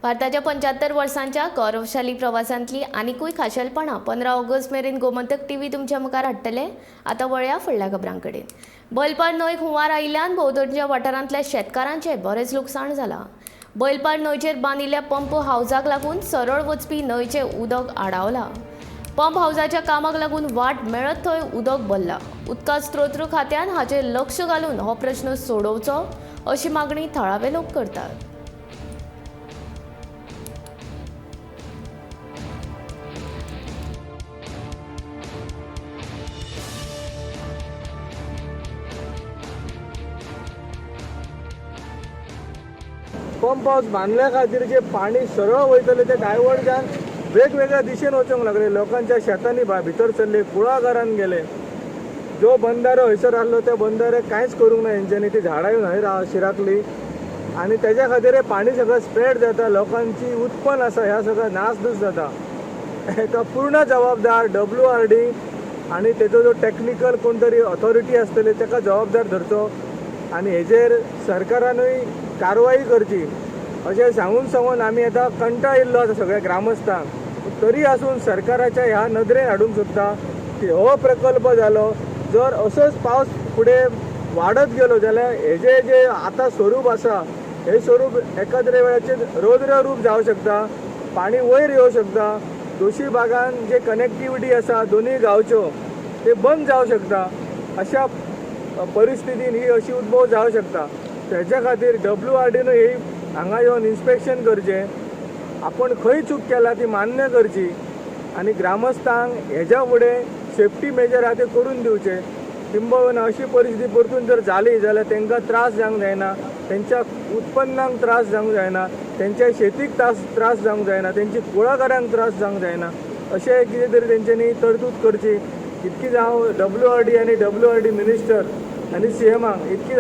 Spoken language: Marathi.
भारताच्या 75 वर्सांच्या गौरवशाली प्रवासांतली आनिकूय खाशेलपणां 15 ऑगस्ट मेरेन गोमंतक टीव्ही तुमच्या मुखार हाडटले। आतां वळया फुडल्या खबरांकडेन। बैलपाड न्हंयक हुंवार आयिल्ल्यान भोंवतणच्या वाठारांतल्या शेतकारांचें बरेंच लुकसाण जालां। बैलपाड न्हंयचेर बांदिल्ल्या पंप हावजाक लागून सरळ वचपी न्हंयचें उदक आडावलां। पंप हावजाच्या कामाक लागून वाट मेळत थंय उदक भरलां। उदका स्त्रोत खात्यान हाचेर लक्ष घालून हो प्रश्न सोडोवचो अशी मागणी थळावे लोक करतात। पंप हाऊस बांधल्या खातीर जे पाणी सरळ वयतले ते डायवर्ट जावन वेगवेगळ्या दिशेन वचूंक लागले। लोकांच्या शेतांनी भितर सरले, कुळाघरांत गेले। जो बंधारो हयसर आसलो त्या बंधाऱ्याक कांयच करूंक ना हेंच्यांनी। ती झाडां येवन हय शिराकली आनी तेज्या खातीर पाणी सगळं स्प्रेड जाता, लोकांची उत्पन्न आसा ह्या सगळं नासधूस जाता। हेका पूर्ण जबाबदार WRD आनी तेजो जो टॅक्निकल कोण तरी ऑथॉरिटी आसतली ताका जबाबदार धरचो आनी हेजेर सरकारानूय कारवाई करची अशें सांगून आमी आतां कंटाळिल्लो आसा सगळ्या ग्रामस्थांक। तरी आसून सरकाराच्या ह्या नदरेन हाडूंक सोदता की हो प्रकल्प जालो, जर असोच पावस फुडें वाडत गेलो जाल्यार हेजे जे आतां स्वरूप आसा हे स्वरूप एका तरी वेळाचेर रौद्र रूप जावं शकता, पाणी वयर येवं शकता। दोशी भागान जे कनेक्टिविटी आसा दोनूय गांवच्यो ते बंद जावं शकता। अशा परिस्थितीन ही अशी उद्भव जावं शकता। तेज्या खातीर WRDनूय ही हांगा येवन इन्स्पेक्शन करचें, आपण खंय चूक केला ती मान्य करची आनी ग्रामस्थांक हेज्या फुडें सेफ्टी मेजर आहा ते करून दिवचे। किंबहुना अशी परिस्थिती परतून जर जाली जाल्यार तांकां त्रास जावंक जायना, तेंच्या उत्पन्नाक त्रास जावंक जायना, तेंच्या शेतीक त्रास जावंक जायना, तेंची कुळाघरांक त्रास जावंक जायना। अशें कितें तरी तेंच्यांनी तरतूद करची। इतकी हांव WRD आनी WRD मिनिस्टर आनी CMाक इतकी